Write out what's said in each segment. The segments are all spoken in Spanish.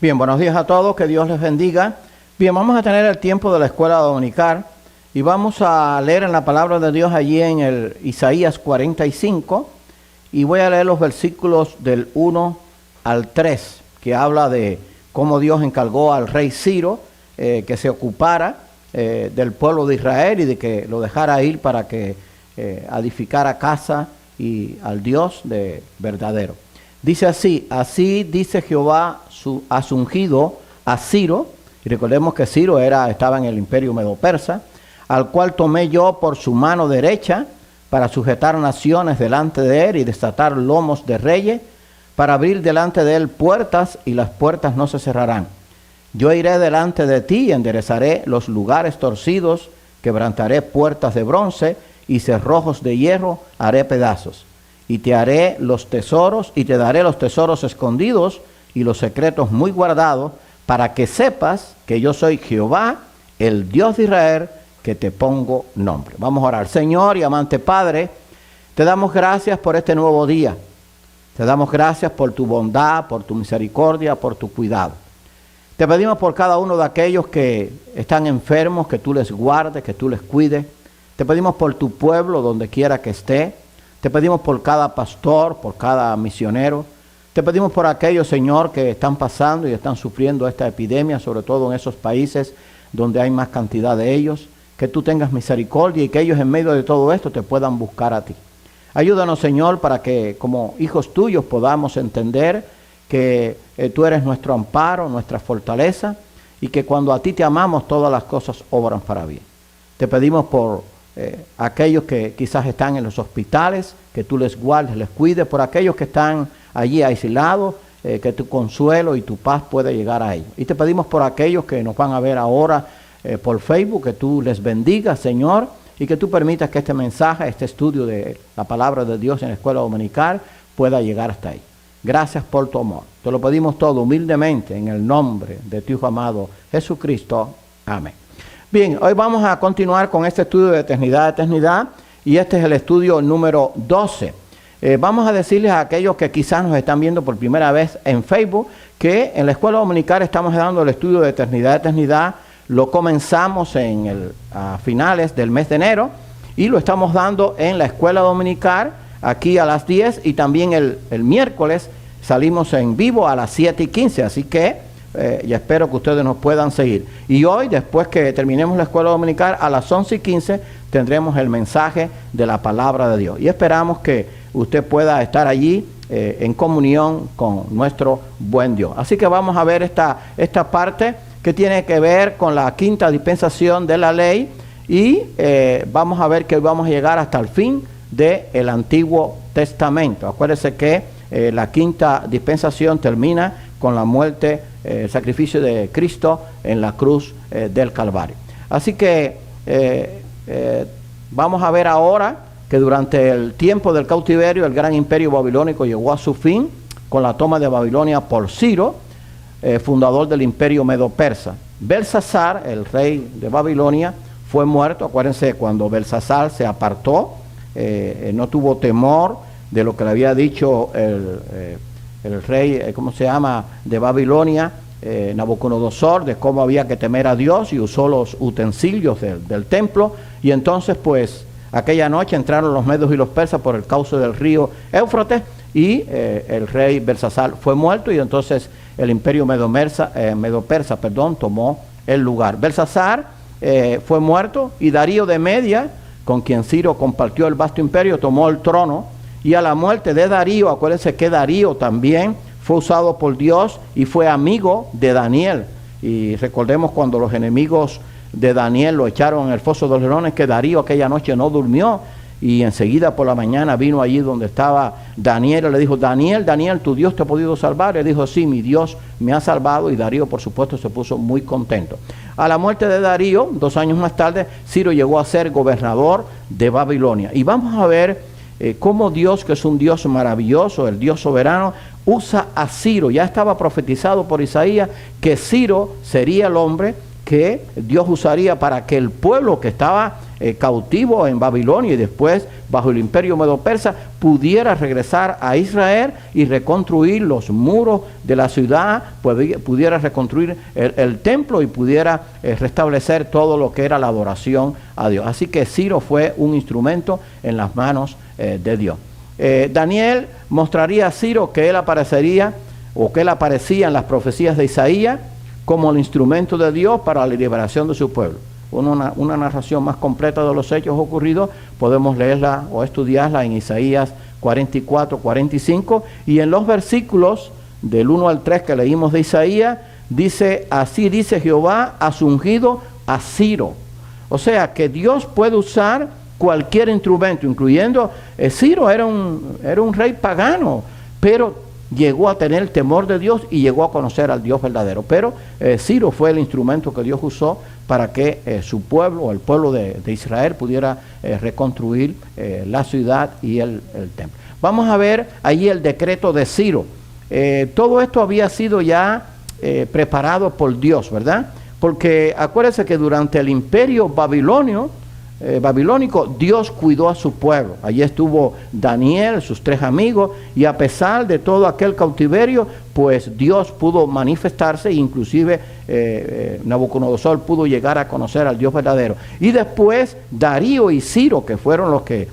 Bien, buenos días a todos, que Dios les bendiga. Bien, vamos a tener el tiempo de la escuela dominical y vamos a leer en la palabra de Dios allí en el Isaías 45 y voy a leer los versículos del 1 al 3, que habla de cómo Dios encargó al rey Ciro que se ocupara del pueblo de Israel y de que lo dejara ir para que edificara casa y al Dios de verdadero. Dice así dice Jehová a su ungido, a Ciro, y recordemos que Ciro estaba en el imperio medo-persa, al cual tomé yo por su mano derecha para sujetar naciones delante de él y desatar lomos de reyes, para abrir delante de él puertas y las puertas no se cerrarán. Yo iré delante de ti y enderezaré los lugares torcidos, quebrantaré puertas de bronce y cerrojos de hierro haré pedazos. Y te daré los tesoros escondidos y los secretos muy guardados, para que sepas que yo soy Jehová, el Dios de Israel, que te pongo nombre. Vamos a orar. Señor y amante Padre, te damos gracias por este nuevo día. Te damos gracias por tu bondad, por tu misericordia, por tu cuidado. Te pedimos por cada uno de aquellos que están enfermos, que tú les guardes, que tú les cuides. Te pedimos por tu pueblo, donde quiera que esté. Te pedimos por cada pastor, por cada misionero. Te pedimos por aquellos, Señor, que están pasando y están sufriendo esta epidemia, sobre todo en esos países donde hay más cantidad de ellos. Que tú tengas misericordia y que ellos en medio de todo esto te puedan buscar a ti. Ayúdanos, Señor, para que como hijos tuyos podamos entender que tú eres nuestro amparo, nuestra fortaleza, y que cuando a ti te amamos todas las cosas obran para bien. Te pedimos por aquellos que quizás están en los hospitales, que tú les guardes, les cuides, por aquellos que están allí aislados, que tu consuelo y tu paz pueda llegar a ellos. Y te pedimos por aquellos que nos van a ver ahora por Facebook, que tú les bendigas, Señor, y que tú permitas que este mensaje, este estudio de la palabra de Dios en la escuela dominical pueda llegar hasta ahí. Gracias por tu amor. Te lo pedimos todo humildemente en el nombre de tu Hijo amado Jesucristo. Amén. Bien, hoy vamos a continuar con este estudio de eternidad a eternidad y este es el estudio número 12. Vamos a decirles a aquellos que quizás nos están viendo por primera vez en Facebook que en la escuela dominical estamos dando el estudio de eternidad a eternidad. Lo comenzamos a finales del mes de enero y lo estamos dando en la escuela dominical aquí a las 10 y también el miércoles salimos en vivo a las 7:15, así que y espero que ustedes nos puedan seguir. Y hoy, después que terminemos la escuela dominical, a las 11:15 tendremos el mensaje de la palabra de Dios. Y esperamos que usted pueda estar allí en comunión con nuestro buen Dios. Así que vamos a ver esta parte que tiene que ver con la quinta dispensación de la ley. Y vamos a ver que hoy vamos a llegar hasta el fin del Antiguo Testamento. Acuérdense que la quinta dispensación termina con la muerte, el sacrificio de Cristo en la cruz del Calvario. Así que vamos a ver ahora que durante el tiempo del cautiverio el gran imperio babilónico llegó a su fin con la toma de Babilonia por Ciro, fundador del imperio medo-persa. Belsasar, el rey de Babilonia, fue muerto. Acuérdense, cuando Belsasar se apartó, no tuvo temor de lo que le había dicho el rey, de Babilonia, Nabucodonosor, de cómo había que temer a Dios, y usó los utensilios del templo. Y entonces, pues, aquella noche entraron los medos y los persas por el cauce del río Éufrates, y el rey Belsasar fue muerto, y entonces el imperio medo-persa tomó el lugar. Belsasar fue muerto, y Darío de Media, con quien Ciro compartió el vasto imperio, tomó el trono. Y a la muerte de Darío, acuérdense que Darío también fue usado por Dios y fue amigo de Daniel. Y recordemos cuando los enemigos de Daniel lo echaron en el foso de los leones, que Darío aquella noche no durmió. Y enseguida por la mañana vino allí donde estaba Daniel y le dijo: Daniel, ¿tu Dios te ha podido salvar? Y él dijo: sí, mi Dios me ha salvado. Y Darío, por supuesto, se puso muy contento. A la muerte de Darío, 2 años más tarde, Ciro llegó a ser gobernador de Babilonia. Y vamos a ver cómo Dios, que es un Dios maravilloso, el Dios soberano, usa a Ciro. Ya estaba profetizado por Isaías que Ciro sería el hombre que Dios usaría para que el pueblo que estaba cautivo en Babilonia y después bajo el imperio medo-persa, pudiera regresar a Israel y reconstruir los muros de la ciudad, pudiera reconstruir el templo y pudiera restablecer todo lo que era la adoración a Dios. Así que Ciro fue un instrumento en las manos de Dios. Daniel mostraría a Ciro que él aparecería o que él aparecía en las profecías de Isaías como el instrumento de Dios para la liberación de su pueblo. Una narración más completa de los hechos ocurridos podemos leerla o estudiarla en Isaías 44, 45, y en los versículos del 1 al 3 que leímos de Isaías, dice: así dice Jehová a su ungido, a Ciro. O sea que Dios puede usar cualquier instrumento, incluyendo Ciro era un rey pagano, pero llegó a tener el temor de Dios y llegó a conocer al Dios verdadero. Pero Ciro fue el instrumento que Dios usó para que su pueblo, o el pueblo de Israel, pudiera reconstruir la ciudad y el templo. Vamos a ver allí el decreto de Ciro. Todo esto había sido ya preparado por Dios, ¿verdad? Porque acuérdense que durante el imperio babilónico, Dios cuidó a su pueblo. Allí estuvo Daniel, sus 3 amigos, y a pesar de todo aquel cautiverio, pues Dios pudo manifestarse, e inclusive Nabucodonosor pudo llegar a conocer al Dios verdadero. Y después Darío y Ciro, que fueron los que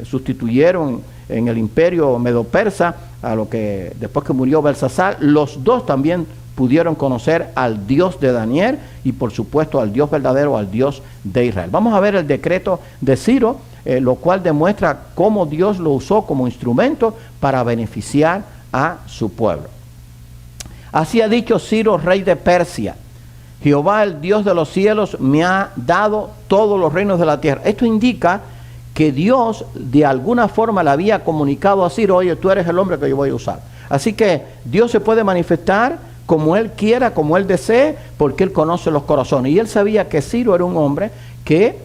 sustituyeron en el imperio medo-persa a lo que después que murió Belsasar, los dos también pudieron conocer al Dios de Daniel y por supuesto al Dios verdadero, al Dios de Israel. Vamos a ver el decreto de Ciro, lo cual demuestra cómo Dios lo usó como instrumento para beneficiar a su pueblo. Así ha dicho Ciro, rey de Persia: Jehová, el Dios de los cielos, me ha dado todos los reinos de la tierra. Esto indica que Dios de alguna forma le había comunicado a Ciro: oye, tú eres el hombre que yo voy a usar. Así que Dios se puede manifestar como Él quiera, como Él desee, porque Él conoce los corazones. Y Él sabía que Ciro era un hombre que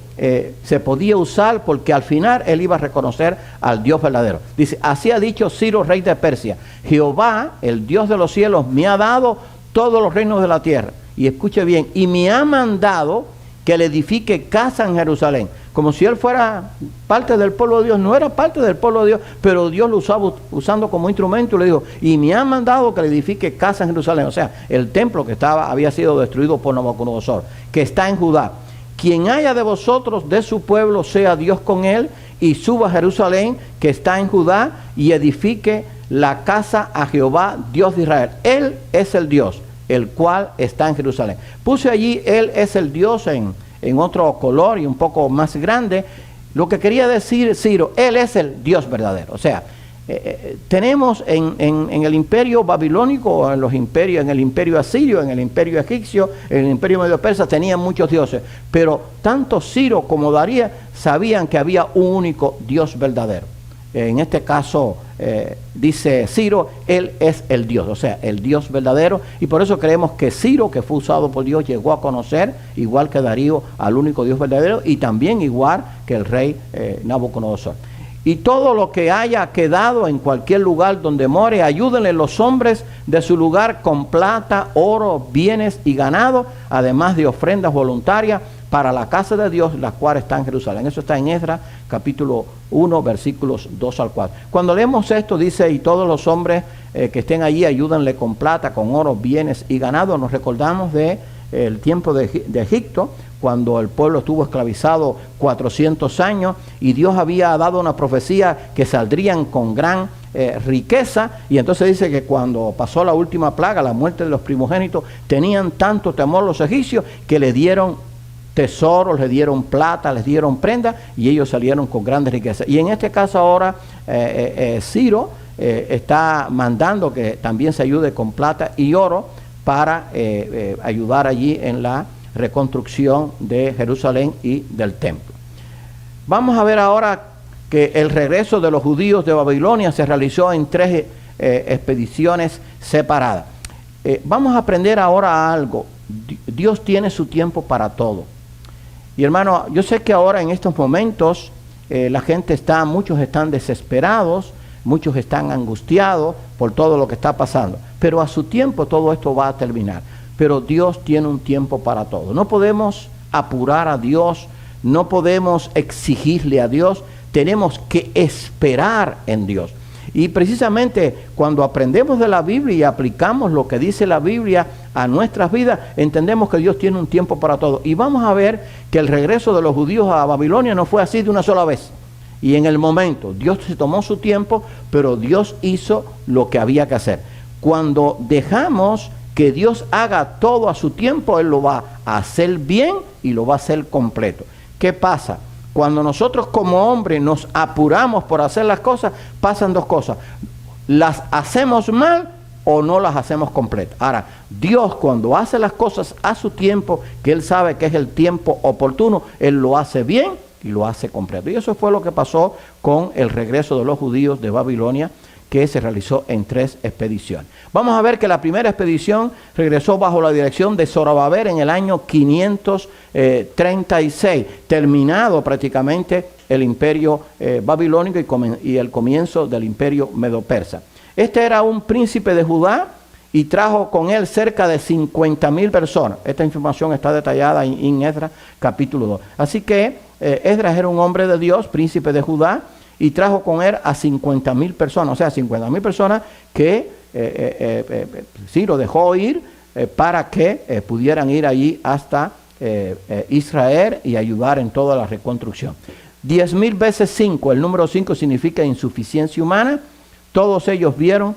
se podía usar, porque al final Él iba a reconocer al Dios verdadero. Dice: así ha dicho Ciro, rey de Persia: Jehová, el Dios de los cielos, me ha dado todos los reinos de la tierra. Y escuche bien: y me ha mandado que le edifique casa en Jerusalén. Como si él fuera parte del pueblo de Dios. No era parte del pueblo de Dios, pero Dios lo usaba usando como instrumento, y le dijo: y me ha mandado que le edifique casa en Jerusalén. O sea, el templo que había sido destruido por Nabucodonosor, que está en Judá. Quien haya de vosotros de su pueblo, sea Dios con él, y suba a Jerusalén, que está en Judá, y edifique la casa a Jehová, Dios de Israel. Él es el Dios, el cual está en Jerusalén. Puse allí: Él es el Dios en otro color y un poco más grande. Lo que quería decir Ciro: Él es el Dios verdadero. O sea, tenemos en el imperio babilónico, en el imperio asirio, en el imperio egipcio, en el imperio medo-persa, tenían muchos dioses, pero tanto Ciro como Darío sabían que había un único Dios verdadero. En este caso, dice Ciro: Él es el Dios, o sea, el Dios verdadero. Y por eso creemos que Ciro, que fue usado por Dios, llegó a conocer, igual que Darío, al único Dios verdadero, y también igual que el rey Nabucodonosor. Y todo lo que haya quedado en cualquier lugar donde more, ayúdenle los hombres de su lugar con plata, oro, bienes y ganado, además de ofrendas voluntarias para la casa de Dios, la cual está en Jerusalén. Eso está en Esdras, capítulo 1, versículos 2 al 4. Cuando leemos esto, dice: y todos los hombres que estén allí, ayúdenle con plata, con oro, bienes y ganado. Nos recordamos de el tiempo de Egipto, cuando el pueblo estuvo esclavizado 400 años, y Dios había dado una profecía que saldrían con gran riqueza. Y entonces dice que cuando pasó la última plaga, la muerte de los primogénitos, tenían tanto temor los egipcios que le dieron tesoros, le dieron plata, les dieron prenda, y ellos salieron con grandes riquezas. Y en este caso ahora Ciro está mandando que también se ayude con plata y oro para ayudar allí en la reconstrucción de Jerusalén y del templo. Vamos a ver ahora que el regreso de los judíos de Babilonia se realizó en 3 expediciones separadas. Vamos a aprender ahora algo. Dios tiene su tiempo para todo. Y hermano, yo sé que ahora en estos momentos la gente muchos están desesperados, muchos están angustiados por todo lo que está pasando, pero a su tiempo todo esto va a terminar. Pero Dios tiene un tiempo para todo. No podemos apurar a Dios, no podemos exigirle a Dios, tenemos que esperar en Dios. Y precisamente cuando aprendemos de la Biblia y aplicamos lo que dice la Biblia a nuestras vidas, entendemos que Dios tiene un tiempo para todo. Y vamos a ver que el regreso de los judíos a Babilonia no fue así de una sola vez. Y en el momento, Dios se tomó su tiempo, pero Dios hizo lo que había que hacer. Cuando dejamos que Dios haga todo a su tiempo, Él lo va a hacer bien y lo va a hacer completo. ¿Qué pasa? Cuando nosotros como hombres nos apuramos por hacer las cosas, pasan dos cosas. Las hacemos mal o no las hacemos completas. Ahora, Dios cuando hace las cosas a su tiempo, que Él sabe que es el tiempo oportuno, Él lo hace bien y lo hace completo. Y eso fue lo que pasó con el regreso de los judíos de Babilonia, que se realizó en 3 expediciones. Vamos a ver que la primera expedición regresó bajo la dirección de Zorobabel en el año 536, terminado prácticamente el imperio babilónico y el comienzo del imperio medo-persa. Este era un príncipe de Judá y trajo con él cerca de 50,000 personas. Esta información está detallada en Esdras capítulo 2. Así que Esdras era un hombre de Dios, príncipe de Judá, y trajo con él a 50,000 personas, o sea, 50,000 personas que sí lo dejó ir para que pudieran ir allí hasta Israel y ayudar en toda la reconstrucción. 10,000 veces 5, el número 5 significa insuficiencia humana. Todos ellos vinieron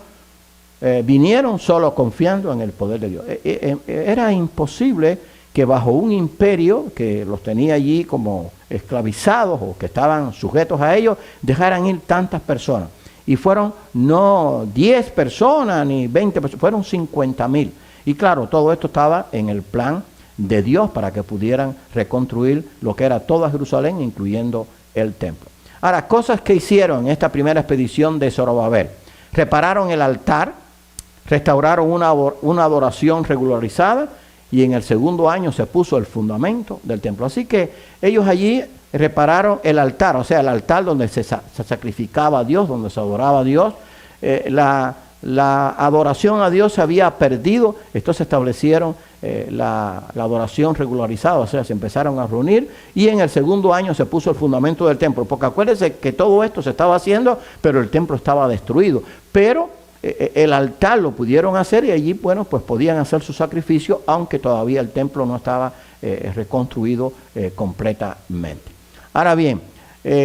solo confiando en el poder de Dios. Era imposible que bajo un imperio que los tenía allí como esclavizados o que estaban sujetos a ellos, dejaran ir tantas personas. Y fueron no 10 personas ni 20 personas, fueron 50,000. Y claro, todo esto estaba en el plan de Dios para que pudieran reconstruir lo que era toda Jerusalén, incluyendo el templo. Ahora, cosas que hicieron en esta primera expedición de Zorobabel. Repararon el altar, restauraron una adoración regularizada, y en el segundo año se puso el fundamento del templo. Así que ellos allí repararon el altar, o sea, el altar donde se sacrificaba a Dios, donde se adoraba a Dios. La adoración a Dios se había perdido, entonces establecieron la adoración regularizada, o sea, se empezaron a reunir, y en el segundo año se puso el fundamento del templo, porque acuérdense que todo esto se estaba haciendo, pero el templo estaba destruido. Pero el altar lo pudieron hacer y allí, bueno, pues podían hacer su sacrificio, aunque todavía el templo no estaba reconstruido completamente. Ahora bien,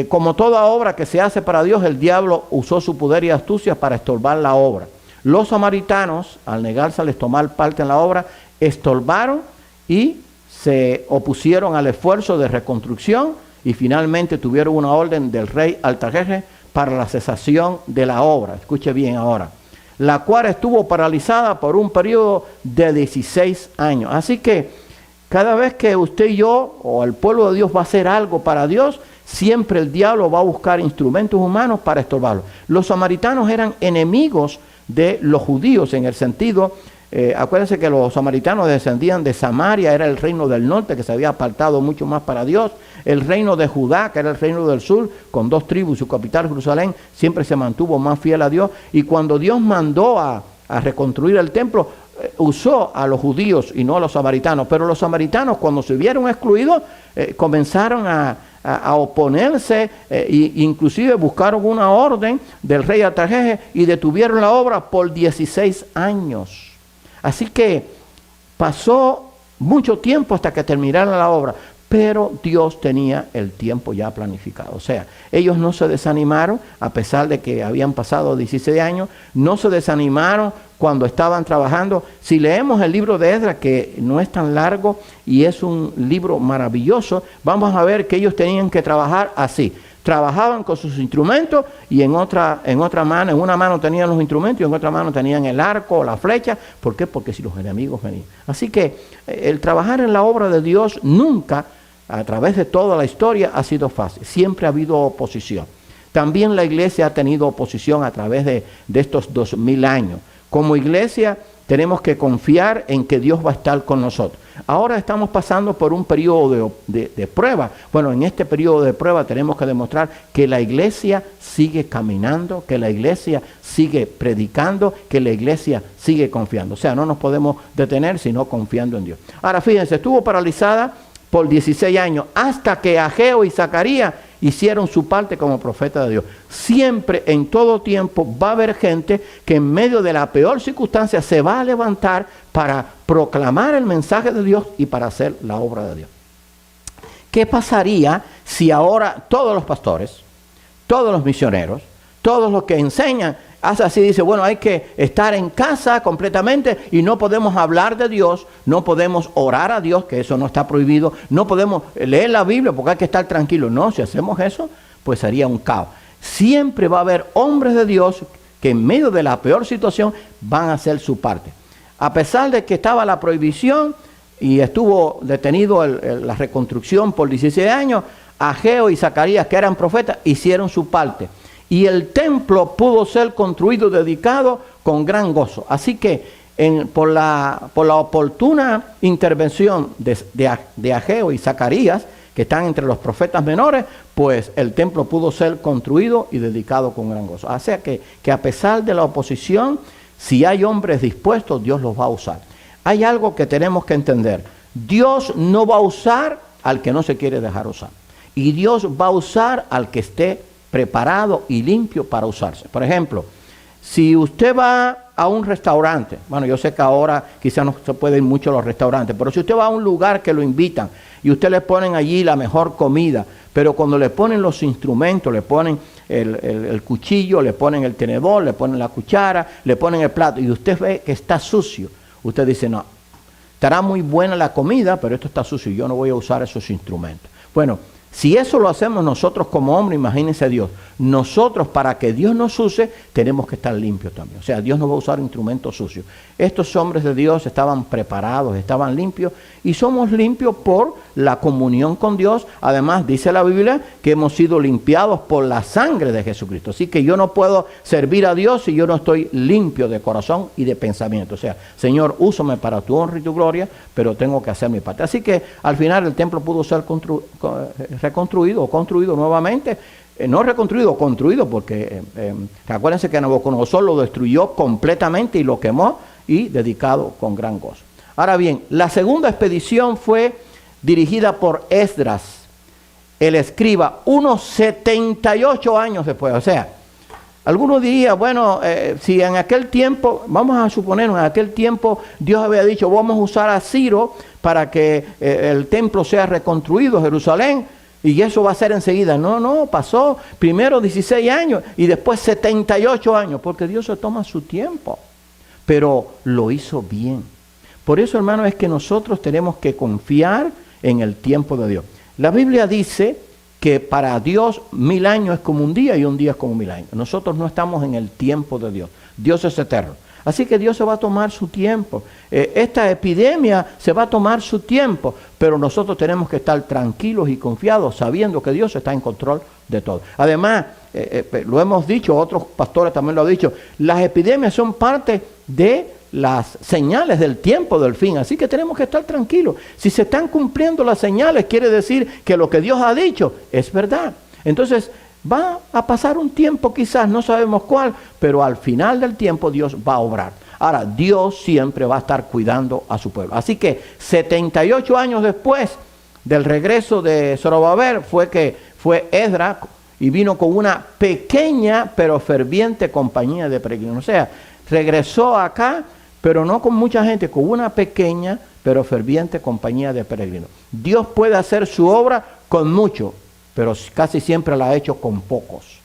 como toda obra que se hace para Dios, el diablo usó su poder y astucia para estorbar la obra. Los samaritanos, al negárseles tomar parte en la obra, estorbaron y se opusieron al esfuerzo de reconstrucción y finalmente tuvieron una orden del rey Artajerjes para la cesación de la obra. Escuche bien ahora. La cual estuvo paralizada por un periodo de 16 años. Así que cada vez que usted y yo o el pueblo de Dios va a hacer algo para Dios, siempre el diablo va a buscar instrumentos humanos para estorbarlo. Los samaritanos eran enemigos de los judíos en el sentido, acuérdense que los samaritanos descendían de Samaria, era el reino del norte que se había apartado mucho más para Dios. El reino de Judá, que era el reino del sur, con 2 tribus, su capital Jerusalén, siempre se mantuvo más fiel a Dios. Y cuando Dios mandó a reconstruir el templo, usó a los judíos y no a los samaritanos. Pero los samaritanos, cuando se vieron excluidos, comenzaron a oponerse, e inclusive buscaron una orden del rey Artajerjes y detuvieron la obra por 16 años. Así que pasó mucho tiempo hasta que terminaron la obra, pero Dios tenía el tiempo ya planificado. O sea, ellos no se desanimaron, a pesar de que habían pasado 16 años, no se desanimaron cuando estaban trabajando. Si leemos el libro de Esdras, que no es tan largo y es un libro maravilloso, vamos a ver que ellos tenían que trabajar así. Trabajaban con sus instrumentos y en una mano tenían los instrumentos y en otra mano tenían el arco o la flecha. ¿Por qué? Porque si los enemigos venían. Así que el trabajar en la obra de Dios nunca, a través de toda la historia, ha sido fácil. Siempre ha habido oposición. También la iglesia ha tenido oposición a través de estos 2000 años. Como iglesia tenemos que confiar en que Dios va a estar con nosotros. Ahora estamos pasando por un periodo de prueba. Bueno, en este periodo de prueba tenemos que demostrar que la iglesia sigue caminando, que la iglesia sigue predicando, que la iglesia sigue confiando. O sea, no nos podemos detener sino confiando en Dios. Ahora, fíjense, estuvo paralizada por 16 años, hasta que Ageo y Zacarías hicieron su parte como profeta de Dios. Siempre, en todo tiempo, va a haber gente que en medio de la peor circunstancia se va a levantar para proclamar el mensaje de Dios y para hacer la obra de Dios. ¿Qué pasaría si ahora todos los pastores, todos los misioneros, todos los que enseñan, hace así, dice, bueno, hay que estar en casa completamente y no podemos hablar de Dios, no podemos orar a Dios, que eso no está prohibido, no podemos leer la Biblia porque hay que estar tranquilos? No, si hacemos eso, pues sería un caos. Siempre va a haber hombres de Dios que en medio de la peor situación van a hacer su parte. A pesar de que estaba la prohibición y estuvo detenido la reconstrucción por 16 años, Ageo y Zacarías, que eran profetas, hicieron su parte. Y el templo pudo ser construido, dedicado con gran gozo. Así que por la oportuna intervención de Ageo y Zacarías, que están entre los profetas menores, pues el templo pudo ser construido y dedicado con gran gozo. O sea que a pesar de la oposición, si hay hombres dispuestos, Dios los va a usar. Hay algo que tenemos que entender. Dios no va a usar al que no se quiere dejar usar. Y Dios va a usar al que esté preparado y limpio para usarse. Por ejemplo, si usted va a un restaurante, bueno, yo sé que ahora quizás no se puede ir mucho a los restaurantes, pero si usted va a un lugar que lo invitan y usted le ponen allí la mejor comida, pero cuando le ponen los instrumentos, le ponen el cuchillo, le ponen el tenedor, le ponen la cuchara, le ponen el plato y usted ve que está sucio, usted dice, no, estará muy buena la comida, pero esto está sucio y yo no voy a usar esos instrumentos. Bueno, si eso lo hacemos nosotros como hombres, imagínense Dios. Nosotros, para que Dios nos use, tenemos que estar limpios también. O sea, Dios no va a usar instrumentos sucios. Estos hombres de Dios estaban preparados, estaban limpios, y somos limpios por la comunión con Dios. Además, dice la Biblia que hemos sido limpiados por la sangre de Jesucristo. Así que yo no puedo servir a Dios si yo no estoy limpio de corazón y de pensamiento. O sea, Señor, úsame para tu honra y tu gloria, pero tengo que hacer mi parte. Así que al final el templo pudo ser reconstruido o construido nuevamente. No reconstruido, construido, porque acuérdense que Nabucodonosor lo destruyó completamente y lo quemó y dedicado con gran gozo. Ahora bien, la segunda expedición fue dirigida por Esdras, el escriba, unos 78 años después. O sea, algunos dirían, bueno, si en aquel tiempo, vamos a suponer, en aquel tiempo Dios había dicho, vamos a usar a Ciro para que el templo sea reconstruido, Jerusalén, y eso va a ser enseguida. No, pasó primero 16 años y después 78 años, porque Dios se toma su tiempo, pero lo hizo bien. Por eso, hermano, es que nosotros tenemos que confiar en el tiempo de Dios. La Biblia dice que para Dios 1000 años es como un día y un día es como 1000 años. Nosotros no estamos en el tiempo de Dios. Dios es eterno. Así que Dios se va a tomar su tiempo. Esta epidemia se va a tomar su tiempo, pero nosotros tenemos que estar tranquilos y confiados, sabiendo que Dios está en control de todo. Además, lo hemos dicho, otros pastores también lo han dicho, las epidemias son parte de las señales del tiempo del fin, así que tenemos que estar tranquilos. Si se están cumpliendo las señales, quiere decir que lo que Dios ha dicho es verdad. Entonces, va a pasar un tiempo quizás, no sabemos cuál, pero al final del tiempo Dios va a obrar. Ahora, Dios siempre va a estar cuidando a su pueblo. Así que 78 años después del regreso de Zorobabel fue Esdras y vino con una pequeña pero ferviente compañía de peregrinos. O sea, regresó acá, pero no con mucha gente, con una pequeña pero ferviente compañía de peregrinos. Dios puede hacer su obra con mucho, pero casi siempre la ha hecho con pocos,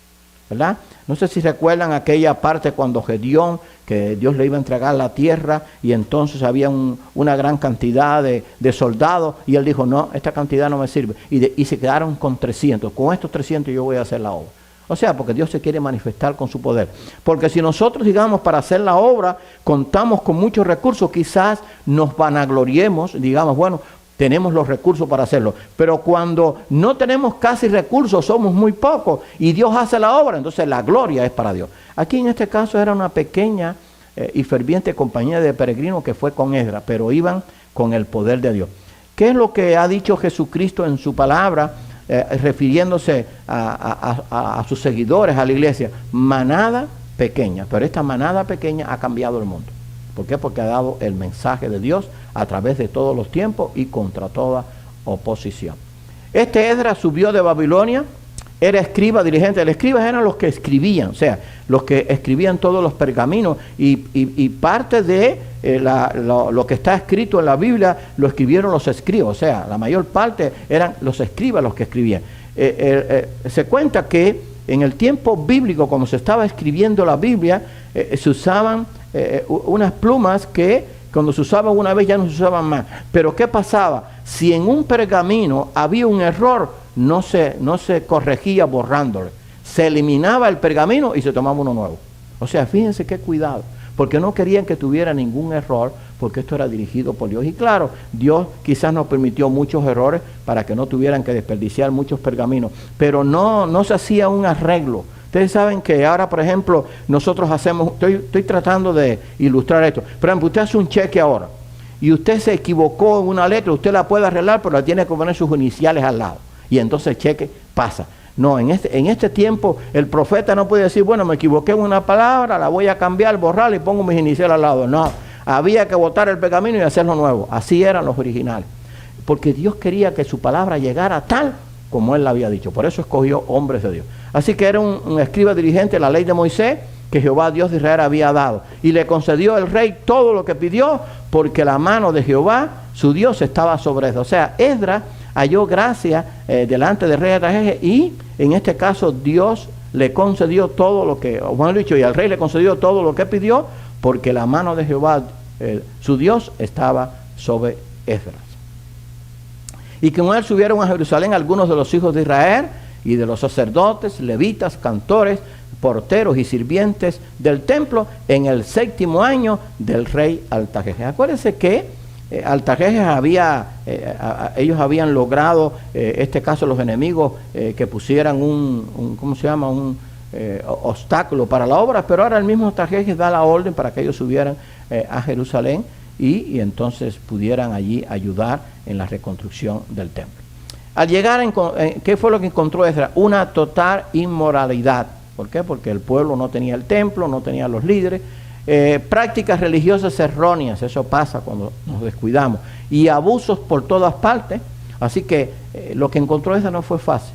¿verdad? No sé si recuerdan aquella parte cuando Gedeón, que Dios le iba a entregar la tierra y entonces había una gran cantidad de soldados y él dijo, no, esta cantidad no me sirve. Y se quedaron con 300. Con estos 300 yo voy a hacer la obra. O sea, porque Dios se quiere manifestar con su poder. Porque si nosotros, digamos, para hacer la obra, contamos con muchos recursos, quizás nos vanagloriemos, digamos, bueno, tenemos los recursos para hacerlo. Pero cuando no tenemos casi recursos, somos muy pocos, y Dios hace la obra, entonces la gloria es para Dios. Aquí en este caso era una pequeña y ferviente compañía de peregrinos que fue con Esdras, pero iban con el poder de Dios. ¿Qué es lo que ha dicho Jesucristo en su palabra, refiriéndose a sus seguidores, a la iglesia? Manada pequeña, pero esta manada pequeña ha cambiado el mundo. ¿Por qué? Porque ha dado el mensaje de Dios a través de todos los tiempos y contra toda oposición. Este Esdras subió de Babilonia, era escriba, dirigente. Los escribas eran los que escribían, o sea, los que escribían todos los pergaminos y parte de lo que está escrito en la Biblia lo escribieron los escribas, o sea, la mayor parte eran los escribas los que escribían. Se cuenta que en el tiempo bíblico, como se estaba escribiendo la Biblia, se usaban unas plumas que cuando se usaban una vez ya no se usaban más. Pero ¿qué pasaba? Si en un pergamino había un error, no se corregía borrándolo. Se eliminaba el pergamino y se tomaba uno nuevo. O sea, fíjense qué cuidado, porque no querían que tuviera ningún error, porque esto era dirigido por Dios. Y claro, Dios quizás nos permitió muchos errores para que no tuvieran que desperdiciar muchos pergaminos, pero no se hacía un arreglo. Ustedes saben que ahora, por ejemplo, nosotros hacemos, estoy tratando de ilustrar esto. Por ejemplo, usted hace un cheque ahora y usted se equivocó en una letra, usted la puede arreglar, pero la tiene que poner sus iniciales al lado. Y entonces el cheque pasa. No, en este tiempo el profeta no puede decir, bueno, me equivoqué en una palabra, la voy a cambiar, borrarla y pongo mis iniciales al lado. No, había que botar el pergamino y hacerlo nuevo. Así eran los originales. Porque Dios quería que su palabra llegara tal como Él la había dicho. Por eso escogió hombres de Dios. Así que era un escriba dirigente de la ley de Moisés que Jehová Dios de Israel había dado. Y le concedió el rey todo lo que pidió porque la mano de Jehová, su Dios, estaba sobre él. O sea, Esdras halló gracia delante del rey Artajerjes y en este caso Dios le concedió todo lo que, bueno dicho, y al rey le concedió todo lo que pidió porque la mano de Jehová, su Dios, estaba sobre Esdras. Y con él subieron a Jerusalén algunos de los hijos de Israel y de los sacerdotes, levitas, cantores, porteros y sirvientes del templo en el 7º año del rey Artajerjes. Acuérdense que Artajerjes ellos habían logrado, este caso los enemigos, que pusieran un obstáculo para la obra, pero ahora el mismo Artajerjes da la orden para que ellos subieran a Jerusalén y entonces pudieran allí ayudar en la reconstrucción del templo. Al llegar, ¿qué fue lo que encontró Esdras? Una total inmoralidad. ¿Por qué? Porque el pueblo no tenía el templo, no tenía los líderes. Prácticas religiosas erróneas, eso pasa cuando nos descuidamos. Y abusos por todas partes. Así que lo que encontró Esdras no fue fácil.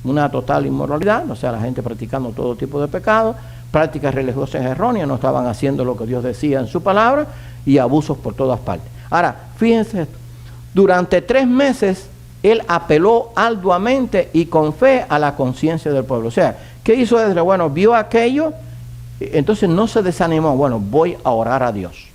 Una total inmoralidad, o sea, la gente practicando todo tipo de pecados. Prácticas religiosas erróneas, no estaban haciendo lo que Dios decía en su palabra. Y abusos por todas partes. Ahora, fíjense esto. Durante 3 meses él apeló arduamente y con fe a la conciencia del pueblo. O sea, ¿qué hizo Esdras? Bueno, vio aquello, entonces no se desanimó. Bueno, voy a orar a Dios.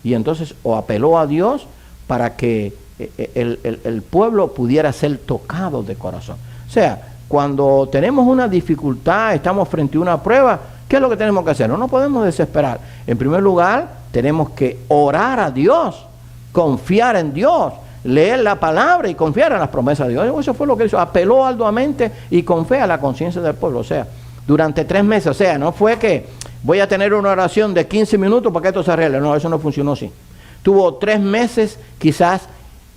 Y entonces apeló a Dios para que el pueblo pudiera ser tocado de corazón. O sea, cuando tenemos una dificultad, estamos frente a una prueba, ¿qué es lo que tenemos que hacer? No nos podemos desesperar. En primer lugar, tenemos que orar a Dios, confiar en Dios, leer la palabra y confiar en las promesas de Dios. Eso fue lo que hizo, apeló arduamente y con fe a la conciencia del pueblo. O sea, durante 3 meses, o sea, no fue que voy a tener una oración de 15 minutos para que esto se arregle. No, eso no funcionó así. Tuvo 3 meses, quizás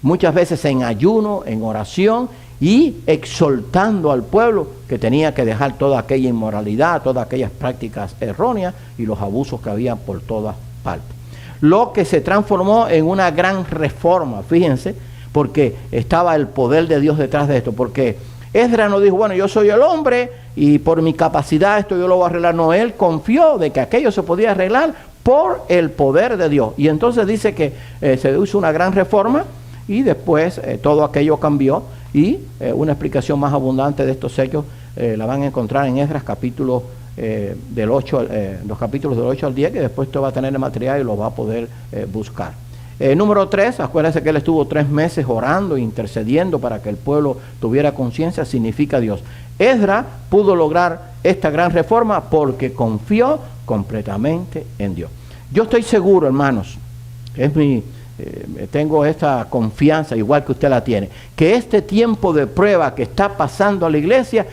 muchas veces en ayuno, en oración y exhortando al pueblo que tenía que dejar toda aquella inmoralidad, todas aquellas prácticas erróneas y los abusos que había por todas partes. Lo que se transformó en una gran reforma, fíjense, porque estaba el poder de Dios detrás de esto, porque Esdras no dijo, bueno, yo soy el hombre y por mi capacidad esto yo lo voy a arreglar. No, él confió de que aquello se podía arreglar por el poder de Dios. Y entonces dice que se hizo una gran reforma y después todo aquello cambió y una explicación más abundante de estos hechos la van a encontrar en Esdras capítulo los capítulos del 8 al 10, que después usted va a tener el material y lo va a poder buscar. Número 3, acuérdense que él estuvo 3 meses orando e intercediendo para que el pueblo tuviera conciencia, significa Dios. Esdras pudo lograr esta gran reforma porque confió completamente en Dios. Yo estoy seguro, hermanos, tengo esta confianza, igual que usted la tiene, que este tiempo de prueba que está pasando a la iglesia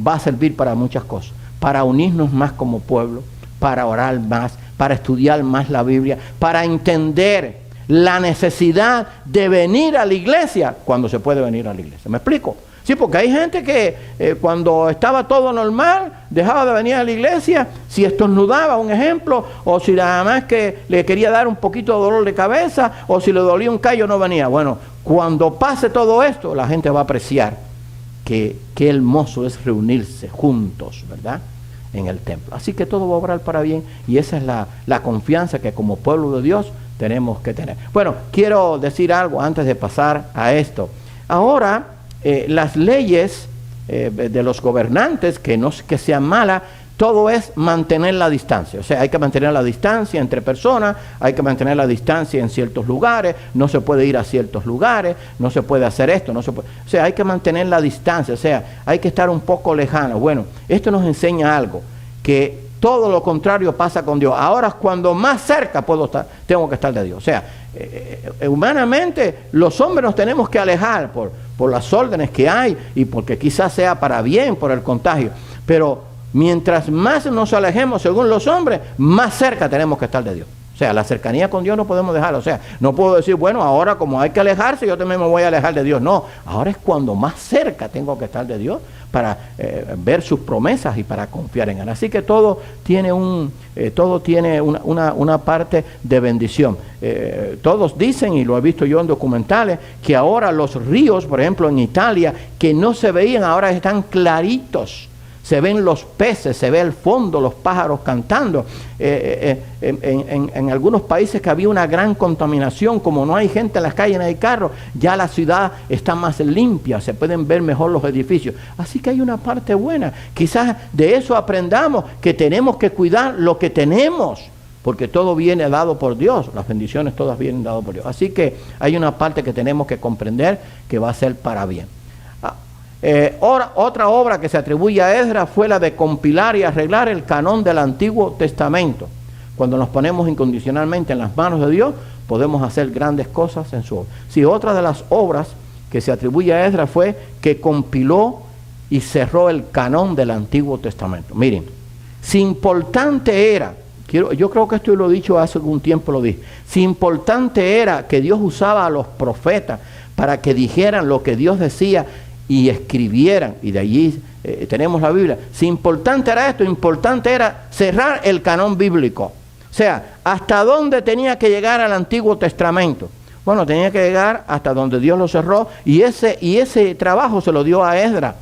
va a servir para muchas cosas. Para unirnos más como pueblo, para orar más, para estudiar más la Biblia, para entender la necesidad de venir a la iglesia cuando se puede venir a la iglesia. ¿Me explico? Sí, porque hay gente que cuando estaba todo normal, dejaba de venir a la iglesia, si estornudaba, un ejemplo, o si nada más que le quería dar un poquito de dolor de cabeza, o si le dolía un callo, no venía. Bueno, cuando pase todo esto, la gente va a apreciar que qué hermoso es reunirse juntos, ¿verdad?, en el templo. Así que todo va a obrar para bien, y esa es la confianza que como pueblo de Dios tenemos que tener. Bueno, quiero decir algo antes de pasar a esto. Ahora, las leyes de los gobernantes, que no es que sean malas, todo es mantener la distancia. O sea, hay que mantener la distancia entre personas, hay que mantener la distancia en ciertos lugares, no se puede ir a ciertos lugares, no se puede hacer esto, no se puede. O sea, hay que mantener la distancia, o sea, hay que estar un poco lejano. Bueno, esto nos enseña algo, que todo lo contrario pasa con Dios. Ahora, cuando más cerca tengo que estar de Dios. O sea, humanamente los hombres nos tenemos que alejar por las órdenes que hay y porque quizás sea para bien por el contagio. Pero mientras más nos alejemos según los hombres, más cerca tenemos que estar de Dios. O sea, la cercanía con Dios no podemos dejarla. O sea, no puedo decir, bueno, ahora como hay que alejarse, yo también me voy a alejar de Dios. No, ahora es cuando más cerca tengo que estar de Dios para ver sus promesas y para confiar en Él. Así que todo tiene una parte de bendición. Todos dicen, y lo he visto yo en documentales, que ahora los ríos, por ejemplo en Italia, que no se veían, ahora están claritos. Se ven los peces, se ve el fondo, los pájaros cantando. En algunos países que había una gran contaminación, como no hay gente en las calles, no hay carros, ya la ciudad está más limpia, se pueden ver mejor los edificios. Así que hay una parte buena. Quizás de eso aprendamos que tenemos que cuidar lo que tenemos, porque todo viene dado por Dios, las bendiciones todas vienen dadas por Dios. Así que hay una parte que tenemos que comprender que va a ser para bien. Otra obra que se atribuye a Esdras fue la de compilar y arreglar el canón del Antiguo Testamento. Cuando nos ponemos incondicionalmente en las manos de Dios, podemos hacer grandes cosas en su obra. Sí, otra de las obras que se atribuye a Esdras fue que compiló y cerró el canón del Antiguo Testamento. Miren, si importante era, yo creo que esto lo he dicho hace algún tiempo, lo dije, si importante era que Dios usaba a los profetas para que dijeran lo que Dios decía y escribieran, y de allí tenemos la Biblia. Si importante era esto, importante era cerrar el canón bíblico. O sea, ¿hasta dónde tenía que llegar al Antiguo Testamento? Bueno, tenía que llegar hasta donde Dios lo cerró, y ese trabajo se lo dio a Esdras.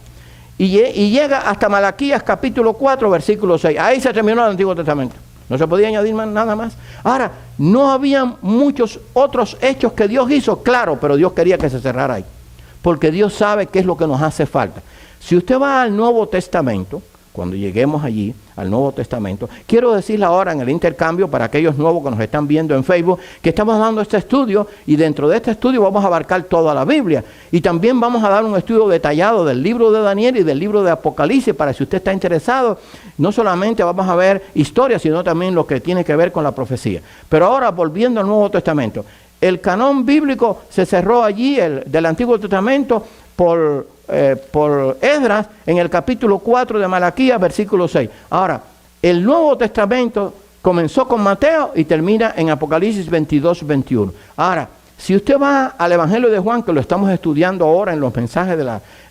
Y llega hasta Malaquías capítulo 4, versículo 6. Ahí se terminó el Antiguo Testamento. No se podía añadir nada más. Ahora, no había muchos otros hechos que Dios hizo, claro, pero Dios quería que se cerrara ahí, porque Dios sabe qué es lo que nos hace falta. Si usted va al Nuevo Testamento, cuando lleguemos allí, al Nuevo Testamento, quiero decirle ahora en el intercambio, para aquellos nuevos que nos están viendo en Facebook, que estamos dando este estudio, y dentro de este estudio vamos a abarcar toda la Biblia, y también vamos a dar un estudio detallado del libro de Daniel y del libro de Apocalipsis, para si usted está interesado, no solamente vamos a ver historia, sino también lo que tiene que ver con la profecía. Pero ahora, volviendo al Nuevo Testamento, el canón bíblico se cerró allí, del Antiguo Testamento, por Esdras, en el capítulo 4 de Malaquías, versículo 6. Ahora, el Nuevo Testamento comenzó con Mateo y termina en Apocalipsis 22, 21. Ahora, si usted va al Evangelio de Juan, que lo estamos estudiando ahora en los mensajes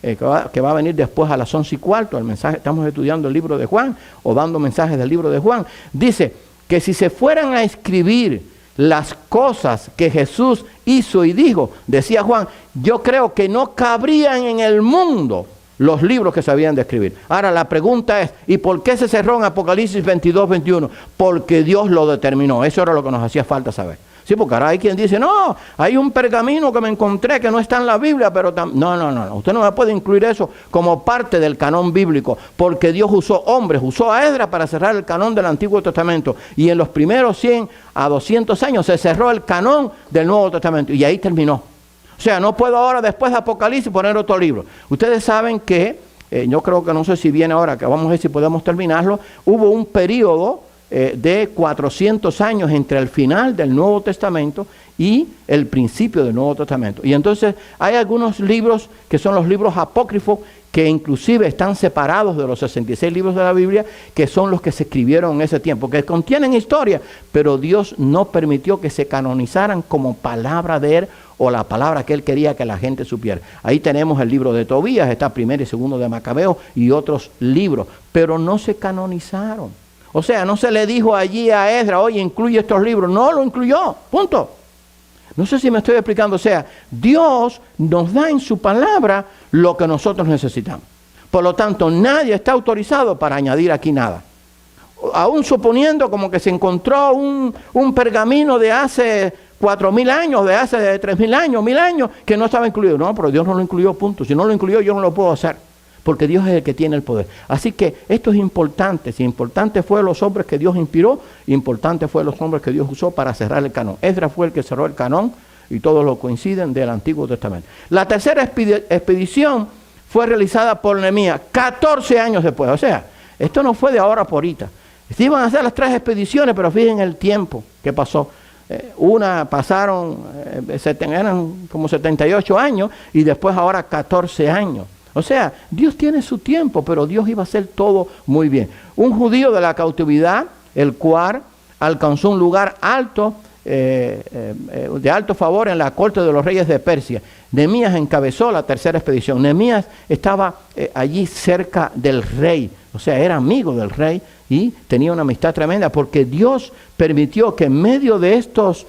que va a venir después a las 11:15, el mensaje, estamos estudiando el libro de Juan, o dando mensajes del libro de Juan, dice que si se fueran a escribir las cosas que Jesús hizo y dijo, decía Juan, yo creo que no cabrían en el mundo los libros que se habían de escribir. Ahora la pregunta es, ¿y por qué se cerró en Apocalipsis 22, 21? Porque Dios lo determinó. Eso era lo que nos hacía falta saber. Sí, porque ahora hay quien dice, no, hay un pergamino que me encontré que no está en la Biblia, pero no, usted no me puede incluir eso como parte del canón bíblico, porque Dios usó hombres, usó a Esdras para cerrar el canón del Antiguo Testamento, y en los primeros 100 a 200 años se cerró el canón del Nuevo Testamento, y ahí terminó. O sea, no puedo ahora, después de Apocalipsis, poner otro libro. Ustedes saben que, yo creo que no sé si viene ahora, que vamos a ver si podemos terminarlo, hubo un periodo de 400 años entre el final del Nuevo Testamento y el principio del Nuevo Testamento. Y entonces hay algunos libros que son los libros apócrifos, que inclusive están separados de los 66 libros de la Biblia, que son los que se escribieron en ese tiempo, que contienen historia, pero Dios no permitió que se canonizaran como palabra de Él o la palabra que él quería que la gente supiera. Ahí tenemos el libro de Tobías, está primero y segundo de Macabeo y otros libros, pero no se canonizaron. O sea, no se le dijo allí a Esdras, oye, incluye estos libros. No lo incluyó, punto. No sé si me estoy explicando. O sea, Dios nos da en su palabra lo que nosotros necesitamos. Por lo tanto, nadie está autorizado para añadir aquí nada. Aún suponiendo como que se encontró un pergamino de hace 4.000 años, de hace 3.000 años, 1.000 años, que no estaba incluido. No, pero Dios no lo incluyó, punto. Si no lo incluyó, yo no lo puedo hacer. Porque Dios es el que tiene el poder. Así que esto es importante. Si importante fue los hombres que Dios inspiró, importante fue los hombres que Dios usó para cerrar el canón. Esdras fue el que cerró el canón y todos lo coinciden del Antiguo Testamento. La tercera expedición fue realizada por Nehemías 14 años después. O sea, esto no fue de ahora por ahorita. Se iban a hacer las 3 expediciones, pero fíjense el tiempo que pasó. Eran como 78 años y después ahora 14 años. O sea, Dios tiene su tiempo, pero Dios iba a hacer todo muy bien. Un judío de la cautividad, el cual alcanzó un lugar alto, de alto favor en la corte de los reyes de Persia. Nehemías encabezó la tercera expedición. Nehemías estaba allí cerca del rey, o sea, era amigo del rey y tenía una amistad tremenda porque Dios permitió que en medio de estos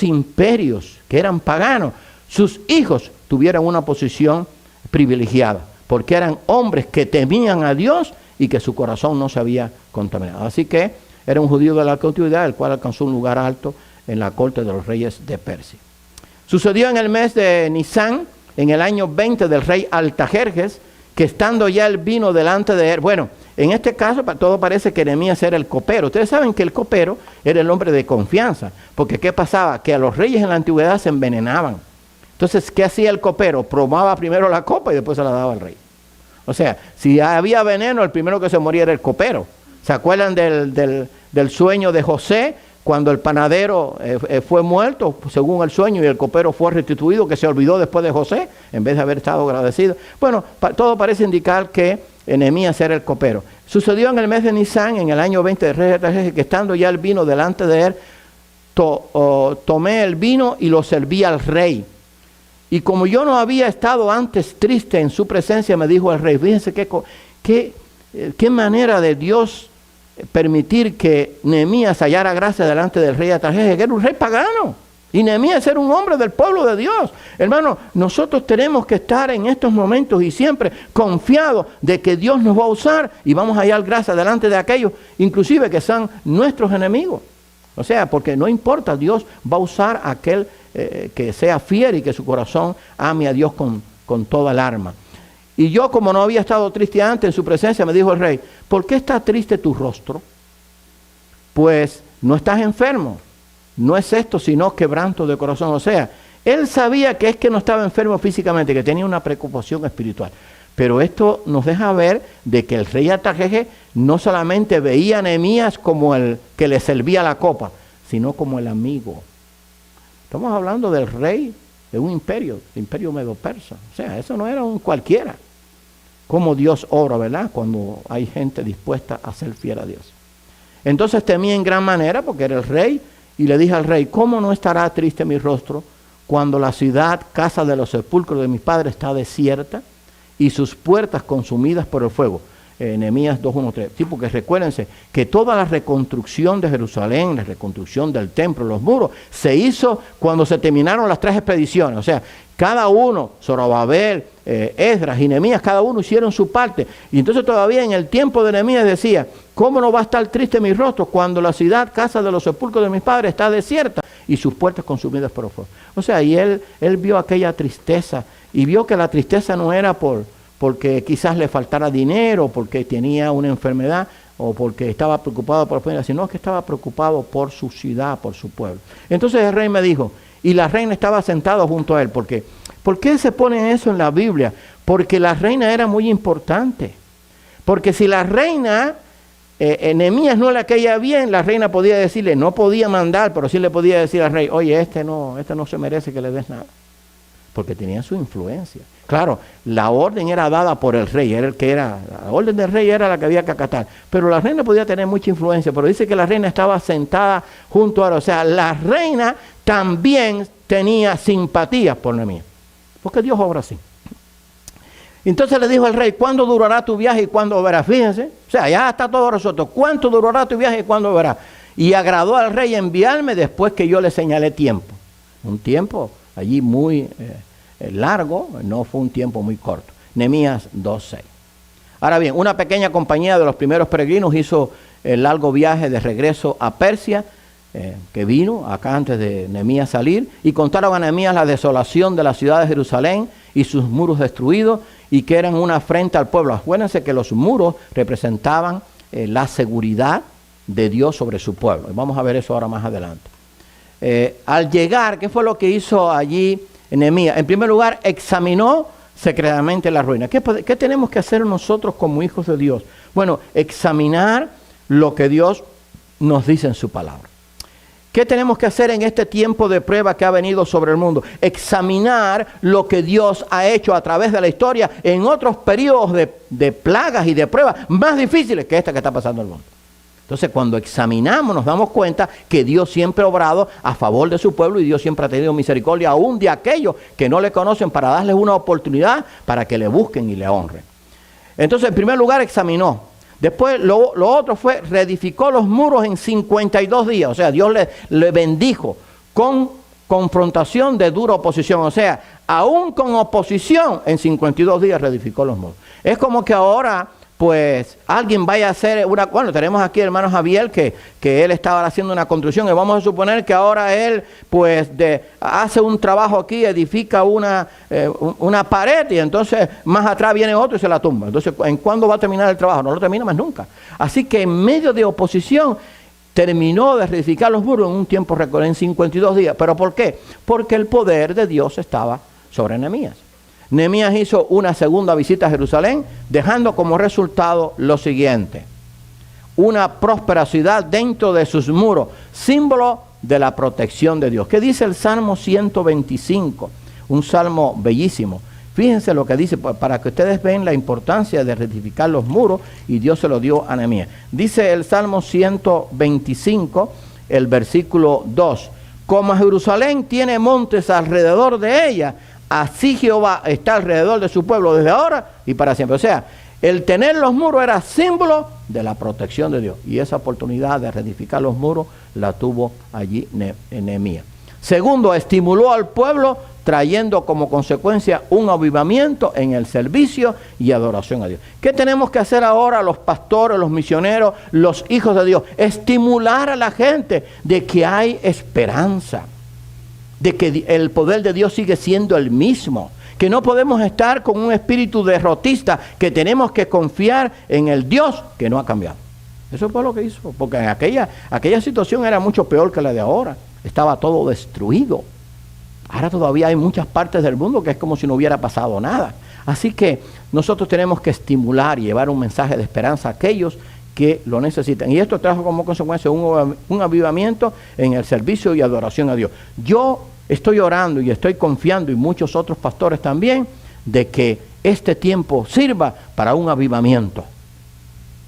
imperios que eran paganos, sus hijos tuvieran una posición privilegiada, porque eran hombres que temían a Dios y que su corazón no se había contaminado. Así que era un judío de la cautividad, el cual alcanzó un lugar alto en la corte de los reyes de Persia. Sucedió en el mes de Nisán, en el año 20 del rey Artajerjes, que estando ya el vino delante de él, bueno, en este caso todo parece que Nehemías era el copero. Ustedes saben que el copero era el hombre de confianza, porque ¿qué pasaba? Que a los reyes en la antigüedad se envenenaban. Entonces, ¿qué hacía el copero? Probaba primero la copa y después se la daba al rey. O sea, si había veneno, el primero que se moría era el copero. ¿Se acuerdan del sueño de José? Cuando el panadero fue muerto, según el sueño, y el copero fue restituido, que se olvidó después de José, en vez de haber estado agradecido. Bueno, todo parece indicar que Nehemías era el copero. Sucedió en el mes de Nisán, en el año 20 de rey Artajerjes, que estando ya el vino delante de él, tomé el vino y lo serví al rey. Y como yo no había estado antes triste en su presencia, me dijo el rey, fíjense qué manera de Dios permitir que Nehemías hallara gracia delante del rey Artajerjes, que era un rey pagano. Y Nehemías era un hombre del pueblo de Dios. Hermano, nosotros tenemos que estar en estos momentos y siempre confiados de que Dios nos va a usar y vamos a hallar gracia delante de aquellos, inclusive que son nuestros enemigos. O sea, porque no importa, Dios va a usar a aquel que sea fiel y que su corazón ame a Dios con toda el alma. Y yo, como no había estado triste antes en su presencia, me dijo el rey, ¿por qué está triste tu rostro? Pues no estás enfermo. No es esto, sino quebranto de corazón. O sea, él sabía que es que no estaba enfermo físicamente, que tenía una preocupación espiritual. Pero esto nos deja ver de que el rey Artajerjes no solamente veía a Nehemías como el que le servía la copa, sino como el amigo. Estamos hablando del rey de un imperio, el imperio medo-persa. O sea, eso no era un cualquiera. Como Dios obra, ¿verdad? Cuando hay gente dispuesta a ser fiel a Dios. Entonces temí en gran manera porque era el rey y le dije al rey, ¿cómo no estará triste mi rostro cuando la ciudad, casa de los sepulcros de mis padres, está desierta y sus puertas consumidas por el fuego? Nehemías 2:1-3. Sí, porque recuérdense que toda la reconstrucción de Jerusalén, la reconstrucción del templo, los muros, se hizo cuando se terminaron las 3 expediciones. O sea, cada uno, Zorobabel, Esdras y Nehemías, cada uno hicieron su parte. Y entonces todavía en el tiempo de Nehemías decía, ¿cómo no va a estar triste mi rostro cuando la ciudad, casa de los sepulcros de mis padres, está desierta y sus puertas consumidas por el fuego? O sea, y él vio aquella tristeza y vio que la tristeza no era porque quizás le faltara dinero, porque tenía una enfermedad o porque estaba preocupado por la familia, sino que estaba preocupado por su ciudad, por su pueblo. Entonces el rey me dijo, y la reina estaba sentada junto a él, porque ¿por qué se pone eso en la Biblia? Porque la reina era muy importante. Porque si la reina, Nehemías no la caía bien, la reina podía decirle, no podía mandar, pero sí le podía decir al rey, oye, este no se merece que le des nada. Porque tenía su influencia. Claro, la orden era dada por el rey, la orden del rey era la que había que acatar. Pero la reina podía tener mucha influencia, pero dice que la reina estaba sentada junto a él. O sea, la reina también tenía simpatía por Nehemías. Porque Dios obra así. Entonces le dijo al rey, ¿cuándo durará tu viaje y cuándo verás? Fíjense, o sea, ya está todo resuelto. ¿Cuánto durará tu viaje y cuándo verás? Y agradó al rey enviarme después que yo le señalé tiempo. Un tiempo allí muy largo, no fue un tiempo muy corto. Nehemías 2:6. Ahora bien, una pequeña compañía de los primeros peregrinos hizo el largo viaje de regreso a Persia, que vino acá antes de Nehemías salir, y contaron a Nehemías la desolación de la ciudad de Jerusalén y sus muros destruidos, y que eran una afrenta al pueblo. Acuérdense que los muros representaban la seguridad de Dios sobre su pueblo. Y vamos a ver eso ahora más adelante. Al llegar, ¿qué fue lo que hizo allí Nehemías? En primer lugar, examinó secretamente la ruina. ¿Qué tenemos que hacer nosotros como hijos de Dios? Bueno, examinar lo que Dios nos dice en su palabra. ¿Qué tenemos que hacer en este tiempo de prueba que ha venido sobre el mundo? Examinar lo que Dios ha hecho a través de la historia en otros periodos de plagas y de pruebas más difíciles que esta que está pasando en el mundo. Entonces, cuando examinamos, nos damos cuenta que Dios siempre ha obrado a favor de su pueblo y Dios siempre ha tenido misericordia aún de aquellos que no le conocen, para darles una oportunidad para que le busquen y le honren. Entonces, en primer lugar, examinó. Después, lo otro fue, reedificó los muros en 52 días. O sea, Dios le bendijo con confrontación de dura oposición. O sea, aún con oposición, en 52 días reedificó los muros. Es como que ahora, pues, alguien vaya a hacer una... Bueno, tenemos aquí al hermano Javier, que él estaba haciendo una construcción, y vamos a suponer que ahora él, pues, hace un trabajo aquí, edifica una pared, y entonces más atrás viene otro y se la tumba. Entonces, ¿en cuándo va a terminar el trabajo? No lo termina más nunca. Así que en medio de oposición, terminó de reedificar los muros en un tiempo récord, en 52 días. ¿Pero por qué? Porque el poder de Dios estaba sobre Nehemías. Nehemías hizo una segunda visita a Jerusalén, dejando como resultado lo siguiente: una prosperidad dentro de sus muros, símbolo de la protección de Dios. ¿Qué dice el Salmo 125? Un salmo bellísimo. Fíjense lo que dice, para que ustedes vean la importancia de rectificar los muros, y Dios se lo dio a Nehemías. Dice el Salmo 125, el versículo 2: como Jerusalén tiene montes alrededor de ella, así Jehová está alrededor de su pueblo desde ahora y para siempre. O sea, el tener los muros era símbolo de la protección de Dios. Y esa oportunidad de reedificar los muros la tuvo allí Nehemías. Segundo, estimuló al pueblo, trayendo como consecuencia un avivamiento en el servicio y adoración a Dios. ¿Qué tenemos que hacer ahora los pastores, los misioneros, los hijos de Dios? Estimular a la gente de que hay esperanza, de que el poder de Dios sigue siendo el mismo, que no podemos estar con un espíritu derrotista, que tenemos que confiar en el Dios que no ha cambiado. Eso fue lo que hizo, porque aquella situación era mucho peor que la de ahora. Estaba todo destruido. Ahora todavía hay muchas partes del mundo que es como si no hubiera pasado nada. Así que nosotros tenemos que estimular y llevar un mensaje de esperanza a aquellos que lo necesitan. Y esto trajo como consecuencia un avivamiento en el servicio y adoración a Dios. Yo estoy orando y estoy confiando, y muchos otros pastores también, de que este tiempo sirva para un avivamiento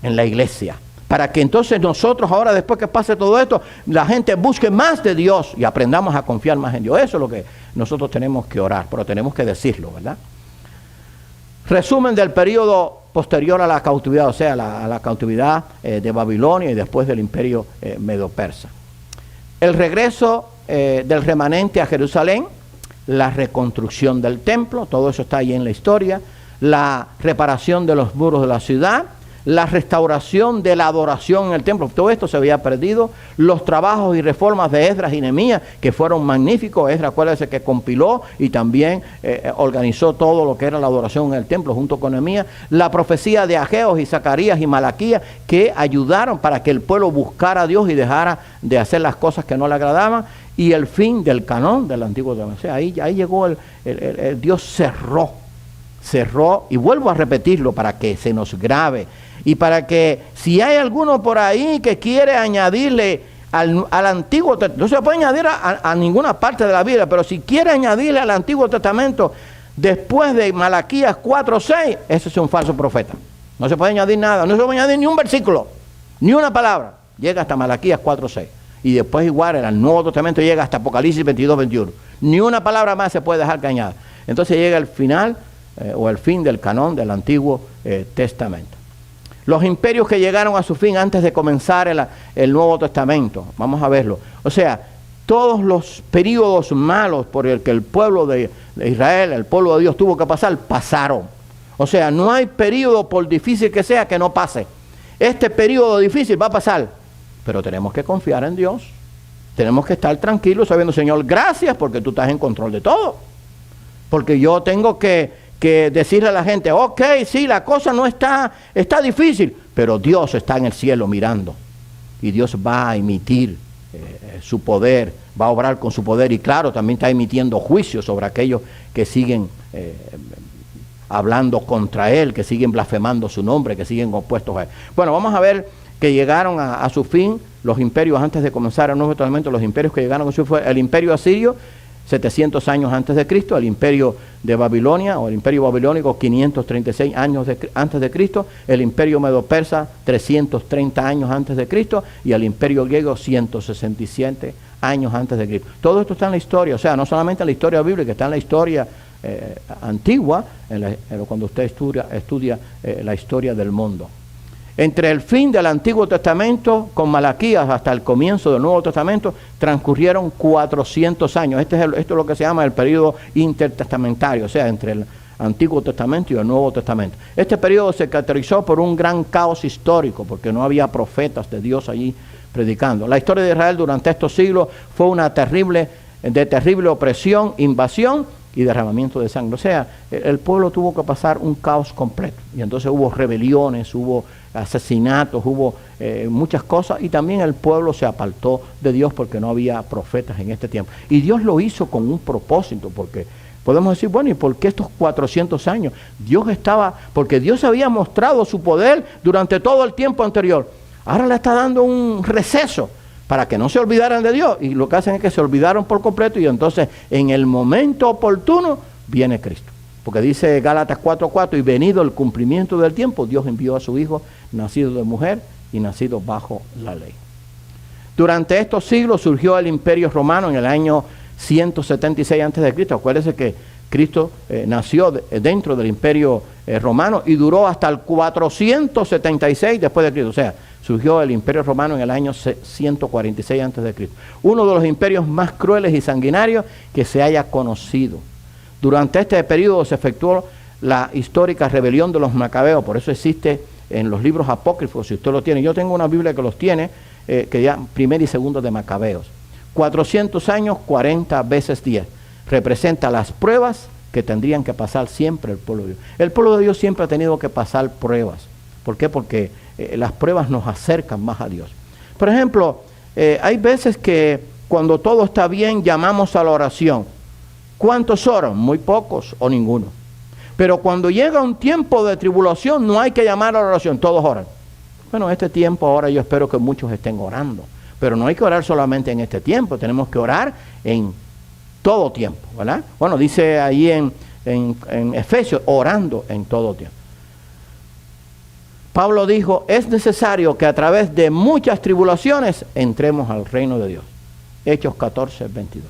en la iglesia. Para que entonces nosotros ahora, después que pase todo esto, la gente busque más de Dios y aprendamos a confiar más en Dios. Eso es lo que nosotros tenemos que orar, pero tenemos que decirlo, ¿verdad? Resumen del periodo posterior a la cautividad, o sea, a la cautividad de Babilonia y después del imperio medo-persa. El regreso del remanente a Jerusalén, la reconstrucción del templo, todo eso está ahí en la historia, la reparación de los muros de la ciudad, la restauración de la adoración en el templo, todo esto se había perdido, los trabajos y reformas de Esdras y Nehemías, que fueron magníficos. Esdras, acuérdense que compiló y también organizó todo lo que era la adoración en el templo junto con Nehemías, la profecía de Ageo y Zacarías y Malaquías, que ayudaron para que el pueblo buscara a Dios y dejara de hacer las cosas que no le agradaban, y el fin del canón del Antiguo Testamento. O sea, ahí llegó Dios cerró, y vuelvo a repetirlo para que se nos grabe, y para que si hay alguno por ahí que quiere añadirle al Antiguo Testamento, no se puede añadir a ninguna parte de la Biblia, pero si quiere añadirle al Antiguo Testamento después de Malaquías 4:6, ese es un falso profeta. No se puede añadir nada, no se puede añadir ni un versículo, ni una palabra. Llega hasta Malaquías 4:6. Y después igual en el Nuevo Testamento llega hasta Apocalipsis 22, 21. Ni una palabra más se puede dejar que añada. Entonces llega el final o el fin del canón del Antiguo Testamento. Los imperios que llegaron a su fin antes de comenzar el Nuevo Testamento. Vamos a verlo. O sea, todos los periodos malos por el que el pueblo de Israel, el pueblo de Dios tuvo que pasar, pasaron. O sea, no hay periodo, por difícil que sea, que no pase. Este periodo difícil va a pasar, pero tenemos que confiar en Dios. Tenemos que estar tranquilos sabiendo, Señor, gracias porque tú estás en control de todo. Porque yo tengo que decirle a la gente, ok, sí, la cosa no está difícil, pero Dios está en el cielo mirando. Y Dios va a emitir su poder, va a obrar con su poder. Y claro, también está emitiendo juicio sobre aquellos que siguen hablando contra Él, que siguen blasfemando su nombre, que siguen opuestos a Él. Bueno, vamos a ver que llegaron a su fin los imperios antes de comenzar el Nuevo Testamento. Los imperios que llegaron a su fin fue el imperio asirio, 700 años antes de Cristo, el imperio de Babilonia o el imperio babilónico 536 años antes de Cristo, el imperio medo-persa 330 años antes de Cristo y el imperio griego 167 años antes de Cristo. Todo esto está en la historia, o sea, no solamente en la historia bíblica, está en la historia antigua, cuando usted estudia la historia del mundo. Entre el fin del Antiguo Testamento con Malaquías hasta el comienzo del Nuevo Testamento transcurrieron 400 años. Esto es lo que se llama el periodo intertestamentario, o sea, entre el Antiguo Testamento y el Nuevo Testamento. Este periodo se caracterizó por un gran caos histórico, porque no había profetas de Dios allí predicando. La historia de Israel durante estos siglos fue una terrible opresión, invasión y derramamiento de sangre. O sea, el pueblo tuvo que pasar un caos completo. Y entonces hubo rebeliones, hubo asesinatos, hubo muchas cosas. Y también el pueblo se apartó de Dios porque no había profetas en este tiempo. Y Dios lo hizo con un propósito, porque podemos decir, bueno, ¿y por qué estos 400 años? Porque Dios había mostrado su poder durante todo el tiempo anterior. Ahora le está dando un receso para que no se olvidaran de Dios, y lo que hacen es que se olvidaron por completo, y entonces en el momento oportuno viene Cristo. Porque dice Gálatas 4:4, y venido el cumplimiento del tiempo, Dios envió a su Hijo, nacido de mujer y nacido bajo la ley. Durante estos siglos surgió el Imperio Romano en el año 176 a.C. Acuérdense que Cristo nació dentro del Imperio Romano y duró hasta el 476 después de Cristo. O sea, surgió el Imperio Romano en el año 146 a.C. Uno de los imperios más crueles y sanguinarios que se haya conocido. Durante este periodo se efectuó la histórica rebelión de los macabeos. Por eso existe en los libros apócrifos, si usted lo tiene. Yo tengo una Biblia que los tiene, que ya primero y segundo de Macabeos. 400 años, 40 veces 10. Representa las pruebas que tendrían que pasar siempre el pueblo de Dios. El pueblo de Dios siempre ha tenido que pasar pruebas. ¿Por qué? Porque las pruebas nos acercan más a Dios. Por ejemplo, hay veces que cuando todo está bien llamamos a la oración. ¿Cuántos oran? Muy pocos o ninguno. Pero cuando llega un tiempo de tribulación no hay que llamar a la oración, todos oran. Bueno, este tiempo ahora yo espero que muchos estén orando. Pero no hay que orar solamente en este tiempo, tenemos que orar en todo tiempo, ¿verdad? Bueno, dice ahí en Efesios, orando en todo tiempo. Pablo dijo, es necesario que a través de muchas tribulaciones entremos al reino de Dios. Hechos 14, 22.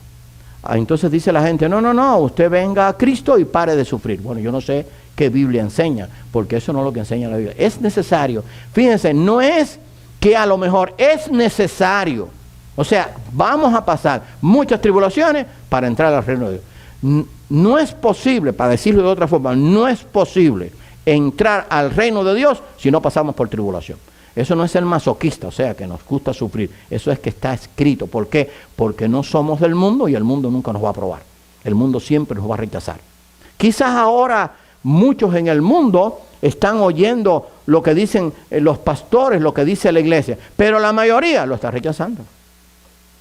Entonces dice la gente, no, usted venga a Cristo y pare de sufrir. Bueno, yo no sé qué Biblia enseña, porque eso no es lo que enseña la Biblia. Es necesario. Fíjense, no es que a lo mejor es necesario. O sea, vamos a pasar muchas tribulaciones para entrar al reino de Dios. No es posible, para decirlo de otra forma, no es posible entrar al reino de Dios si no pasamos por tribulación. Eso no es ser masoquista, o sea, que nos gusta sufrir. Eso es que está escrito. ¿Por qué? Porque no somos del mundo y el mundo nunca nos va a aprobar. El mundo siempre nos va a rechazar. Quizás ahora muchos en el mundo están oyendo lo que dicen los pastores, lo que dice la iglesia, pero la mayoría lo está rechazando.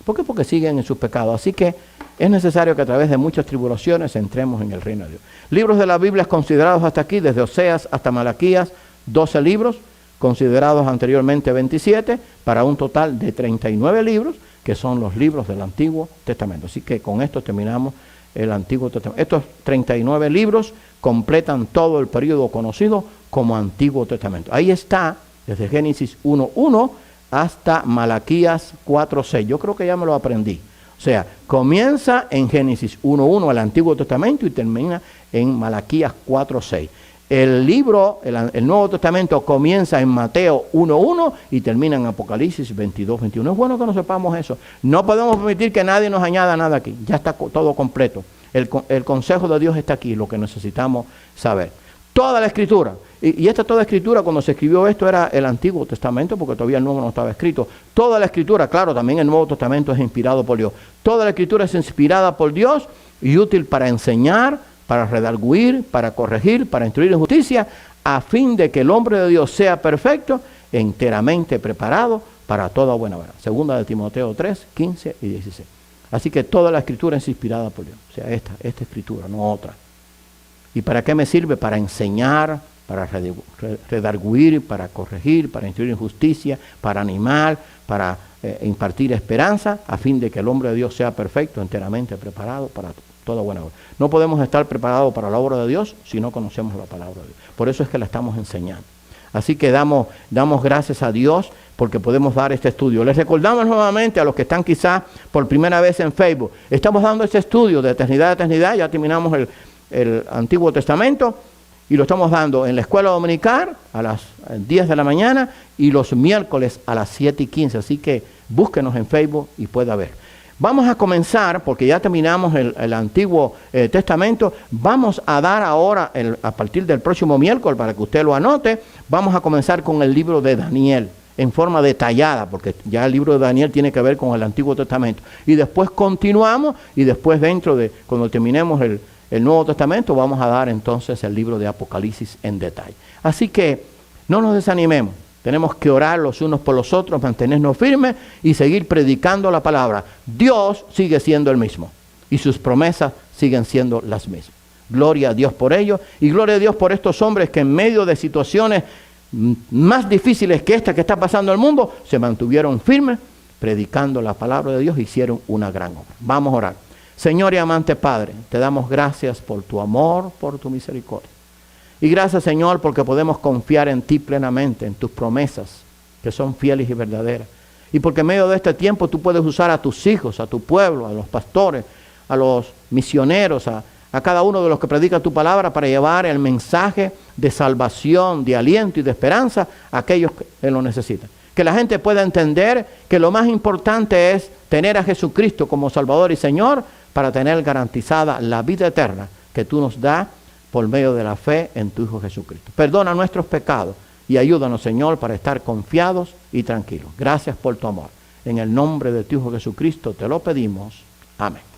¿Por qué? Porque siguen en sus pecados. Así que es necesario que a través de muchas tribulaciones entremos en el reino de Dios. Libros de la Biblia considerados hasta aquí, desde Oseas hasta Malaquías, 12 libros, considerados anteriormente 27, para un total de 39 libros, que son los libros del Antiguo Testamento. Así que con esto terminamos el Antiguo Testamento. Estos 39 libros completan todo el periodo conocido como Antiguo Testamento. Ahí está, desde Génesis 1:1 hasta Malaquías 4:6. Yo creo que ya me lo aprendí. O sea, comienza en Génesis 1:1, el Antiguo Testamento, y termina en Malaquías 4:6. El libro, el Nuevo Testamento comienza en Mateo 1:1 y termina en Apocalipsis 22:21. Es bueno que no sepamos eso. No podemos permitir que nadie nos añada nada aquí. Ya está todo completo. El consejo de Dios está aquí, lo que necesitamos saber. Toda la Escritura, y esta toda Escritura, cuando se escribió esto, era el Antiguo Testamento, porque todavía el Nuevo no estaba escrito. Toda la Escritura, claro, también el Nuevo Testamento es inspirado por Dios. Toda la Escritura es inspirada por Dios y útil para enseñar, para redarguir, para corregir, para instruir en justicia, a fin de que el hombre de Dios sea perfecto, enteramente preparado para toda buena obra. Segunda de Timoteo 3:15 y 16. Así que toda la Escritura es inspirada por Dios. O sea, esta Escritura, no otra. ¿Y para qué me sirve? Para enseñar, para redarguir, para corregir, para instruir en justicia, para animar, para impartir esperanza, a fin de que el hombre de Dios sea perfecto, enteramente preparado para toda buena obra. No podemos estar preparados para la obra de Dios si no conocemos la palabra de Dios. Por eso es que la estamos enseñando. Así que damos gracias a Dios porque podemos dar este estudio. Les recordamos nuevamente a los que están quizás por primera vez en Facebook. Estamos dando este estudio de eternidad a eternidad. Ya terminamos el Antiguo Testamento y lo estamos dando en la escuela dominical a las 10 de la mañana y los miércoles a las 7:15. Así que búsquenos en Facebook y pueda ver. Vamos a comenzar, porque ya terminamos el Antiguo Testamento, vamos a dar ahora, a partir del próximo miércoles, para que usted lo anote, vamos a comenzar con el libro de Daniel, en forma detallada, porque ya el libro de Daniel tiene que ver con el Antiguo Testamento. Y después continuamos, y después cuando terminemos el Nuevo Testamento, vamos a dar entonces el libro de Apocalipsis en detalle. Así que no nos desanimemos. Tenemos que orar los unos por los otros, mantenernos firmes y seguir predicando la palabra. Dios sigue siendo el mismo y sus promesas siguen siendo las mismas. Gloria a Dios por ello y gloria a Dios por estos hombres que en medio de situaciones más difíciles que esta que está pasando en el mundo, se mantuvieron firmes, predicando la palabra de Dios, hicieron una gran obra. Vamos a orar. Señor y amante Padre, te damos gracias por tu amor, por tu misericordia. Y gracias, Señor, porque podemos confiar en ti plenamente, en tus promesas, que son fieles y verdaderas. Y porque en medio de este tiempo tú puedes usar a tus hijos, a tu pueblo, a los pastores, a los misioneros, a cada uno de los que predica tu palabra para llevar el mensaje de salvación, de aliento y de esperanza a aquellos que lo necesitan. Que la gente pueda entender que lo más importante es tener a Jesucristo como Salvador y Señor para tener garantizada la vida eterna que tú nos das por medio de la fe en tu Hijo Jesucristo. Perdona nuestros pecados y ayúdanos, Señor, para estar confiados y tranquilos. Gracias por tu amor. En el nombre de tu Hijo Jesucristo te lo pedimos. Amén.